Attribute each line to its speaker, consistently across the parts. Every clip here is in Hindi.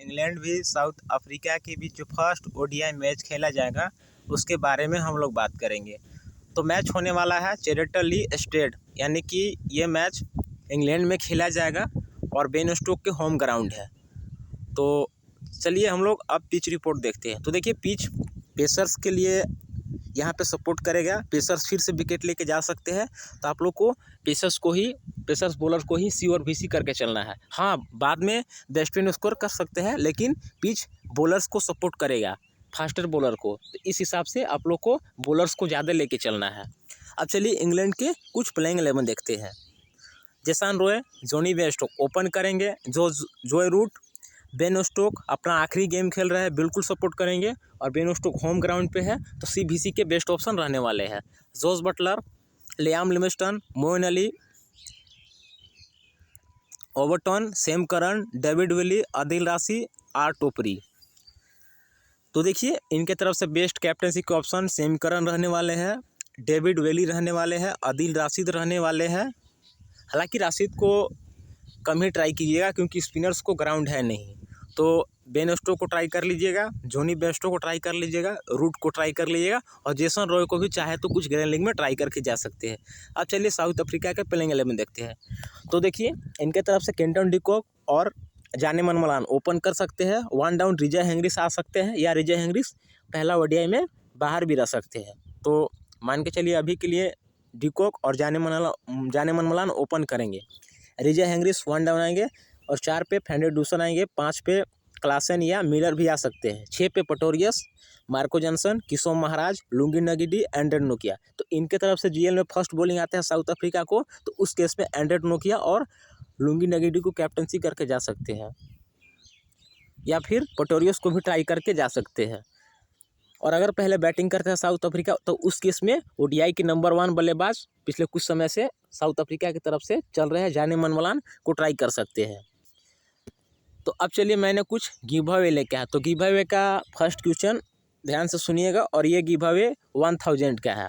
Speaker 1: इंग्लैंड भी साउथ अफ्रीका के बीच जो फर्स्ट ओडीआई मैच खेला जाएगा उसके बारे में हम लोग बात करेंगे। तो मैच होने वाला है चैरिटी स्टेड, यानी कि ये मैच इंग्लैंड में खेला जाएगा और बेन स्टोक के होम ग्राउंड है। तो चलिए हम लोग अब पिच रिपोर्ट देखते हैं। तो देखिए पिच पेसर्स के लिए यहाँ पे सपोर्ट करेगा। पेसर्स फिर से विकेट लेके जा सकते हैं, तो आप लोग को पेसर्स बॉलर को ही सी और वीसी करके चलना है। हाँ, बाद में बैट्समैन स्कोर कर सकते हैं, लेकिन पिच बॉलर्स को सपोर्ट करेगा, फास्टर बॉलर को। तो इस हिसाब से आप लोग को बॉलर्स को ज़्यादा लेके चलना है। अब चलिए इंग्लैंड के कुछ प्लेइंग 11 देखते हैं। Jason Roy, Jonny Bairstow open करेंगे। जोए रूट, बेन स्टोक अपना आखिरी गेम खेल रहे हैं, बिल्कुल सपोर्ट करेंगे। और बेन स्टोक होम ग्राउंड पे है, तो सीवीसी के बेस्ट ऑप्शन रहने वाले हैं। Jos Buttler, Liam Livingstone, Moeen Ali, Overton, Sam Curran, David Willey, Adil Rashid, आर टोपरी। तो देखिए इनके तरफ से बेस्ट कैप्टनसी के ऑप्शन सैम करन रहने वाले हैं, डेविड विली रहने वाले हैं, आदिल राशिद रहने वाले हैं। हालांकि राशिद को कम ही ट्राई कीजिएगा क्योंकि स्पिनर्स को ग्राउंड है नहीं। तो बेन स्टोक को ट्राई कर लीजिएगा, जॉनी बेयरस्टो को ट्राई कर लीजिएगा, रूट को ट्राई कर लीजिएगा, और जेसन रॉय को भी चाहे तो कुछ ग्रैंड लीग में ट्राई करके जा सकते हैं। अब चलिए साउथ अफ्रीका के प्लेइंग 11 देखते हैं। तो देखिए इनके तरफ से केंटन डिकॉक और जाने मन मलान ओपन कर सकते हैं। वन डाउन रिजा हेनरिक्स आ सकते हैं, या रिजा हेनरिक्स पहला ओडीआई में बाहर भी रह सकते हैं। तो मान के चलिए अभी के लिए डिकॉक और जाने मन मलान ओपन करेंगे। रिजा हेनरिक्स वन डाउन आएंगे, और 4 पे फेंडर-डूसन आएंगे, 5 पे क्लासन या मिलर भी आ सकते हैं, 6 पे पटोरियस, मार्को जॉनसन, किशोर महाराज, लुंगी नगिडी, एंड्रेड नोकिया। तो इनके तरफ से जीएल में फर्स्ट बॉलिंग आते हैं साउथ अफ्रीका को, तो उस केस में एंड्रेड नोकिया और लुंगी नगिडी को कैप्टनसी करके जा सकते हैं, या फिर पटोरियस को भी ट्राई करके जा सकते हैं। और अगर पहले बैटिंग करते हैं साउथ अफ्रीका, तो उस केस में ओडीआई के नंबर 1 बल्लेबाज पिछले कुछ समय से साउथ अफ्रीका की तरफ से चल रहे हैं, जाने मन मलान को ट्राई कर सकते हैं। तो अब चलिए मैंने कुछ गिव अवे लेके आया। तो गिव अवे का फर्स्ट क्वेश्चन ध्यान से सुनिएगा, और ये गिव अवे 1000 का है।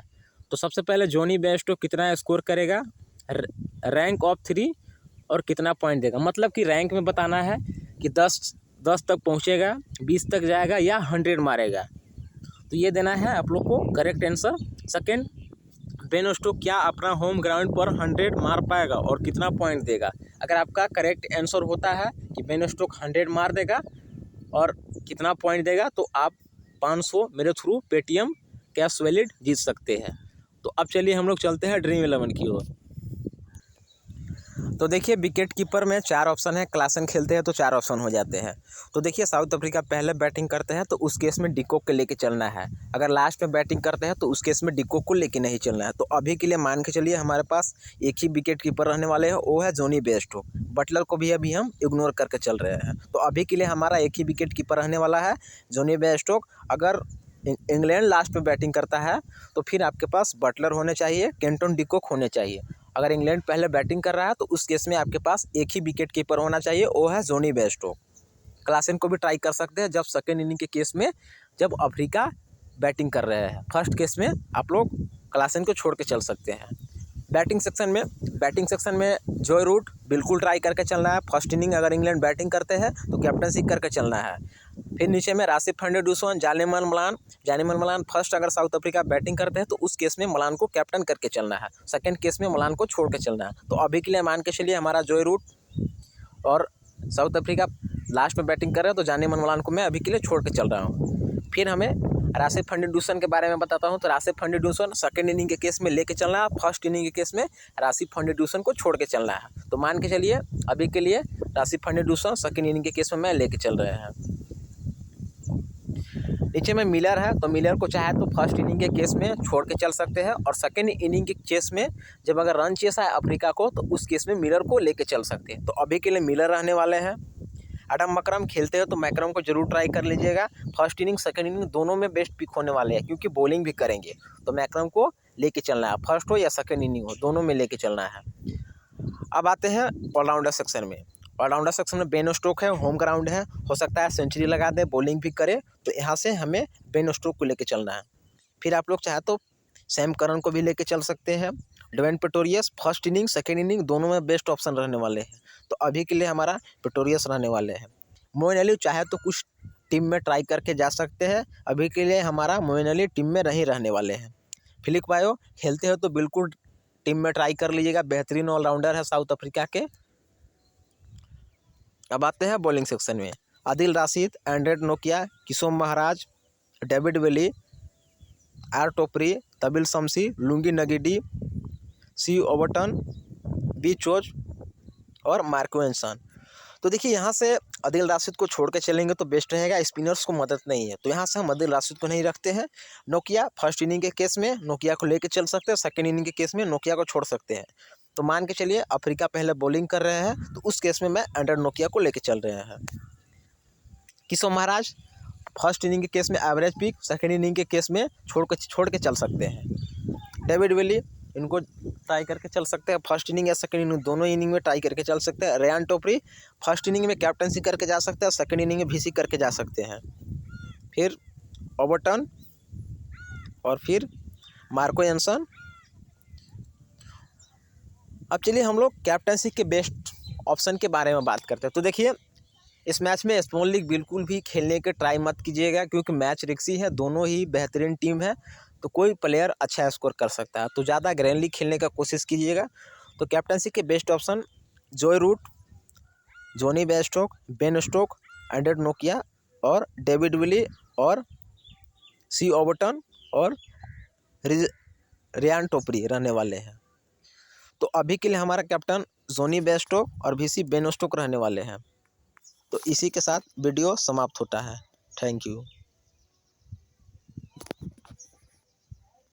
Speaker 1: तो सबसे पहले जॉनी बेयरस्टो कितना स्कोर करेगा, रैंक ऑफ 3 और कितना पॉइंट देगा। मतलब कि रैंक में बताना है कि 10 तक पहुंचेगा, 20 तक जाएगा, या 100 मारेगा। तो ये देना है आप लोग को correct answer. Second, Ben Stokes क्या अपना होम ग्राउंड पर 100 मार पाएगा और कितना पॉइंट देगा। अगर आपका करेक्ट आंसर होता है कि बेन स्टोक 100 मार देगा और कितना पॉइंट देगा, तो आप 500 मेरे थ्रू पेटीएम कैश वैलिड जीत सकते हैं। तो अब चलिए हम लोग चलते हैं ड्रीम 11 की ओर। तो देखिए विकेट कीपर में 4 ऑप्शन है, क्लासन खेलते हैं तो 4 ऑप्शन हो जाते हैं। तो देखिए साउथ अफ्रीका पहले बैटिंग करते हैं, तो उस केस में डिकॉक के लेके चलना है। अगर लास्ट में बैटिंग करते हैं तो उस केस में डिकॉक को लेके नहीं चलना है। तो अभी के लिए मान के चलिए हमारे पास एक ही विकेट कीपर रहने वाले हैं, वो है जॉनी बेयरस्टो। बटलर को भी अभी हम इग्नोर करके चल रहे हैं। तो अभी के लिए हमारा एक ही विकेट कीपर रहने वाला है, जॉनी बेयरस्टो। अगर इंग्लैंड लास्ट में बैटिंग करता है तो फिर आपके पास बटलर होने चाहिए, केंटन डिकॉक होने चाहिए। अगर इंग्लैंड पहले बैटिंग कर रहा है तो उस केस में आपके पास एक ही विकेट कीपर होना चाहिए, वो है जॉनी बेयरस्टो। क्लासन को भी ट्राई कर सकते हैं जब सेकेंड इनिंग के केस में, जब अफ्रीका बैटिंग कर रहे हैं। फर्स्ट केस में आप लोग क्लासन को छोड़ के चल सकते हैं। बैटिंग सेक्शन में जोए रूट बिल्कुल ट्राई करके चलना है। फर्स्ट इनिंग अगर इंग्लैंड बैटिंग करते हैं तो कैप्टनसी करके चलना है। फिर नीचे में राशिद फेंडर-डूसन, जाने मन मलान फर्स्ट अगर साउथ अफ्रीका बैटिंग करते हैं तो उस केस में मलान को कैप्टन करके चलना है। सेकंड केस में मलान को छोड़ के चलना है। तो अभी के लिए मान के चलिए हमारा जोए रूट और साउथ अफ्रीका लास्ट में बैटिंग कर रहे हैं, तो जाने मन मलान को मैं अभी के लिए छोड़ के चल रहा हूँ। फिर हमें राशिद फेंडर-डूसन के बारे में बताता हूँ। तो राशिद फेंडर-डूसन सेकंड इनिंग के केस में लेके चलना है, फर्स्ट इनिंग के केस में राशिद फेंडर-डूसन को छोड़ के चलना है। तो मान के चलिए अभी के लिए राशिद फेंडर-डूसन सेकंड इनिंग के केस में मैं लेके चल रहे हैं। नीचे में मिलर है, तो मिलर को चाहे तो फर्स्ट इनिंग के केस में छोड़ के चल सकते हैं, और सेकंड इनिंग के केस में जब अगर रन चेस है अफ्रीका को, तो उस केस में मिलर को लेके चल सकते हैं। तो अभी के लिए मिलर रहने वाले हैं। एडम मैकरम खेलते हैं तो मैकरम को जरूर ट्राई कर लीजिएगा। फर्स्ट इनिंग सेकंड इनिंग दोनों में बेस्ट पिक होने वाले हैं, क्योंकि बॉलिंग भी करेंगे। तो मैकरम को लेके चलना है, फर्स्ट हो या सेकंड इनिंग हो, दोनों में लेके चलना है। अब आते हैं ऑलराउंडर सेक्शन में। ऑलराउंडर सेक्शन में बेन स्टोक है, होम ग्राउंड है, हो सकता है सेंचुरी लगा दे, बॉलिंग भी करे, तो यहाँ से हमें बेन स्टोक को लेके चलना है। फिर आप लोग चाहे तो सैम करन को भी लेके चल सकते हैं। David Pretorius first inning second inning दोनों में बेस्ट ऑप्शन रहने वाले हैं। तो अभी के लिए हमारा पिटोरियस रहने वाले हैं। मोइन अली चाहे तो कुछ टीम में ट्राई करके जा सकते हैं, अभी के लिए हमारा मोइन अली टीम में नहीं रहने वाले हैं। फिलिप बायो खेलते हो तो बिल्कुल टीम में ट्राई कर लीजिएगा, बेहतरीन ऑलराउंडर है साउथ अफ्रीका के। अब आते हैं बॉलिंग सेक्शन में। Adil Rashid, Andre Nokia, Kishore Maharaj, David Willey, R Topley, Tabil Shamsi, Lungi Ngidi, C Overton, B चोच और मार्को एंसन। तो देखिए यहाँ से आदिल राशिद को छोड़ के चलेंगे तो बेस्ट रहेगा, स्पिनर्स को मदद नहीं है, तो यहाँ से हम आदिल राशिद को नहीं रखते हैं। नोकिया फर्स्ट इनिंग के केस में नोकिया को लेके चल सकते हैं, सेकंड इनिंग के केस में नोकिया को छोड़ सकते हैं। तो मान के चलिए अफ्रीका पहले बॉलिंग कर रहे हैं, तो उस केस में मैं एंड्रे नोकिया को लेके चल रहे हैं। किशोर महाराज फर्स्ट इनिंग के केस में एवरेज पिक, सेकेंड इनिंग के केस में छोड़ के चल सकते हैं। डेविड विली इनको ट्राई करके चल सकते हैं, फर्स्ट इनिंग या सेकंड इनिंग दोनों इनिंग में ट्राई करके चल सकते हैं। रेयान टोपरी फर्स्ट इनिंग में कैप्टनसी करके जा सकते हैं, सेकंड इनिंग में VC करके जा सकते हैं। फिर ओबर्टन और फिर मार्को एंसन। अब चलिए हम लोग कैप्टनसी के बेस्ट ऑप्शन के बारे में बात करते हैं। तो देखिए इस मैच में स्मॉल लीग बिल्कुल भी खेलने के ट्राई मत कीजिएगा, क्योंकि मैच रिक्सी है, दोनों ही बेहतरीन टीम है, तो कोई प्लेयर अच्छा स्कोर कर सकता है। तो ज़्यादा ग्रैंड लीग खेलने का कोशिश कीजिएगा। तो कैप्टनसी के best option Joe Root, Jonny Bairstow, Ben Stokes, Andre Nokia और डेविड विली और सी ओबर्टन और रेयान टोपरी रहने वाले हैं। तो अभी के लिए हमारा कैप्टन जॉनी बेयरस्टोक और VC बेन स्टोक रहने वाले हैं। तो इसी के साथ वीडियो समाप्त होता है। Thank you.